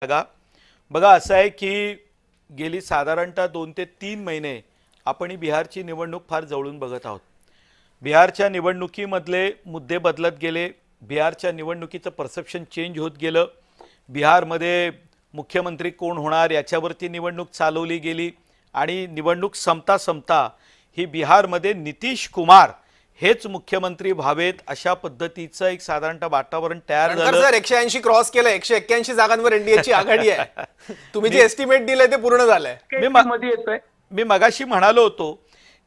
बघा बघा असं आहे की गेली साधारणतः 2 ते 3 महिने आपण ही बिहारची निवडणूक फार जवळून बघत आहोत। बिहारच्या निवडणुकीमधले मुद्दे बदलत गेले, बिहारच्या निवडणुकीचं परसेप्शन चेंज होत गेलं। बिहारमध्ये मुख्यमंत्री कोण होणार याच्यावरती निवडणूक चालवली गेली आणि निवडणूक संपता संपता ही बिहारमध्ये नितीश कुमार हेच मुख्यमंत्री व्हावेत अशा पद्धतीचं एक साधारणतः वातावरण तयार झालं। सर 180 क्रॉस केलं, 181 जागांवर एनडीएची आघाडी आहे। तुम्ही जे एस्टिमेट दिले ते पूर्ण झालंय। मी मगाशी म्हणालो होतो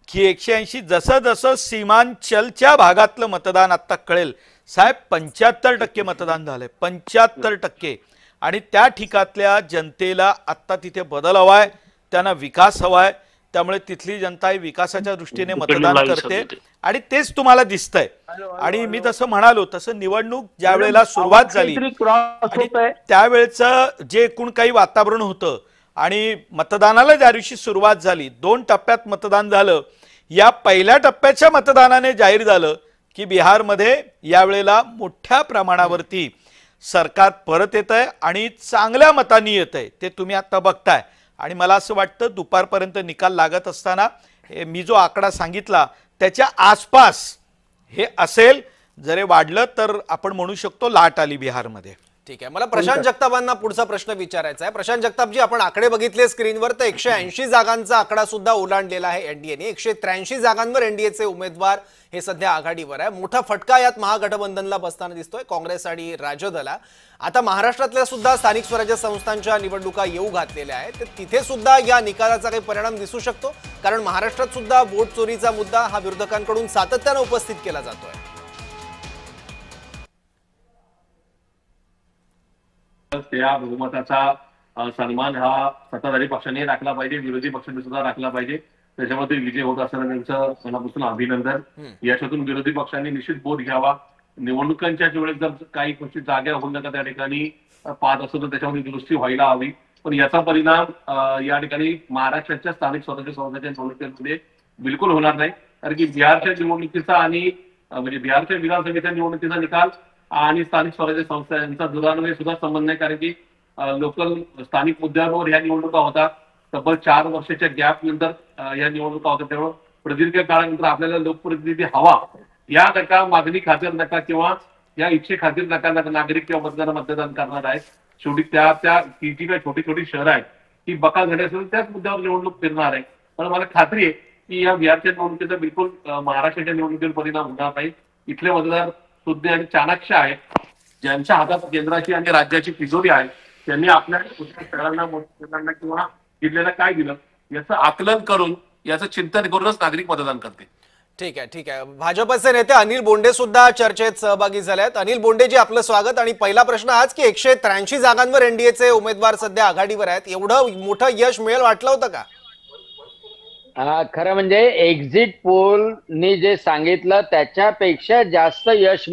की 180 जसं जसं सीमांचलच्या भागातलं मतदान आता कळेल साहेब 75% मतदान झालंय, 75%। आणि त्या ठिकाणल्या जनतेला आता तिथे बदल हवाय, त्यांना विकास हवाय, त्यामुळे तिथली जनता ही विकासाच्या दृष्टीने मतदान करते आणि तेच तुम्हाला दिसतंय। आणि मी तसं म्हणालो तसं निवडणूक ज्या वेळेला सुरुवात झाली त्यावेळेचं जे एकूण काही वातावरण होतं आणि मतदानाला ज्या दिवशी सुरुवात झाली 2 टप्प्यात मतदान झालं। या पहिल्या टप्प्याच्या मतदानाने जाहीर झालं की बिहारमध्ये यावेळेला मोठ्या प्रमाणावरती सरकार परत येतंय आणि चांगल्या मतांनी येतंय, ते तुम्ही आता बघताय। आणि मला असं वाटतं दुपारपर्यंत निकाल लागत असताना मी जो आकडा सांगितला त्याच्या आसपास हे असेल, जरे वाढलं तर आपण म्हणू शकतो लाट आली बिहारमध्ये। ठीक आहे, मला प्रशांत जगतापांना पुढचा प्रश्न विचारायचा आहे। प्रशांत जगतापजी, आपण आकडे बघितले स्क्रीनवर तर 180 जागांचा आकडा सुद्धा ओलांडलेला आहे एनडीएने। 183 जागांवर एनडीएचे उमेदवार हे सध्या आघाडीवर आहे। मोठा फटका यात महागठबंधनला बसताना दिसतोय, काँग्रेस आणि राजदला। आता महाराष्ट्रातल्या सुद्धा स्थानिक स्वराज्य संस्थांच्या निवडणुका येऊ घातलेल्या आहेत, तर तिथे सुद्धा या निकालाचा काही परिणाम दिसू शकतो? कारण महाराष्ट्रात सुद्धा वोट चोरीचा मुद्दा हा विरोधकांकडून सातत्याने उपस्थित केला जातोय। त्या बहुमताचा सन्मान हा सत्ताधारी पक्षाने राखला पाहिजे, विरोधी पक्षाने सुद्धा राखला पाहिजे। त्याच्यामध्ये विजय होत असताना त्यांचं मनापासून अभिनंदन। याच्यातून विरोधी पक्षांनी निश्चित बोध घ्यावा। निवडणुकांच्या वेळेस जर काही गोष्टी जाग्या होऊन नका त्या ठिकाणी पाहत असतो तर त्याच्यामध्ये दुरुस्ती व्हायला हवी, पण याचा परिणाम या ठिकाणी महाराष्ट्राच्या स्थानिक स्वराज्य संस्थांच्या निवडणुकीमध्ये बिलकुल होणार नाही। कारण की बिहारच्या निवडणुकीचा आणि म्हणजे बिहारच्या विधानसभेच्या निवडणुकीचा निकाल आणि स्थानिक स्वराज्य संस्था यांचा दुरान्वये सुद्धा संबंध नाही। कारण की लोकल स्थानिक मुद्द्यांवर ह्या निवडणुका होतात, तब्बल 4 वर्षाच्या गॅप नंतर या निवडणुका होतात। त्यामुळे प्रदीर्घ काळानंतर आपल्याला लोकप्रतिनिधी हवा या नका मागणी खातीर नका किंवा या इच्छे खातीर नका नागरिक किंवा मतदान करणार आहेत। शेवटी त्या जी काही छोटी छोटी शहरं आहेत ती बकाल घेण्यासाठी त्याच मुद्द्यावर निवडणूक फिरणार आहे। पण मला खात्री आहे की या बिहारच्या निवडणुकीचा बिलकुल महाराष्ट्राच्या निवडणुकीवर परिणाम होणार नाही। इथले मतदार शुद्ध आणि चाणक्य आहेत, ज्यांच्या हातात केंद्राची आणि राज्याची तिजोरी आहे, त्यांनी आपल्या शहरांना किंवा जिल्ह्याला काय दिलं याचं आकलन करून याचं चिंतन करूनच नागरिक मतदान करते। ठीक आहे, ठीक आहे। भाजपचे नेते अनिल बोंडे सुद्धा चर्चेत सहभागी झाले आहेत। अनिल बोंडेजी, आपलं स्वागत। आणि पहिला प्रश्न हाच की 183 जागांवर एनडीएचे उमेदवार सध्या आघाडीवर आहेत, एवढं मोठं यश मिळेल वाटलं होतं का? खरं म्हणजे एक्झिट पोलनी जे सांगितलं त्याच्यापेक्षा जास्त यश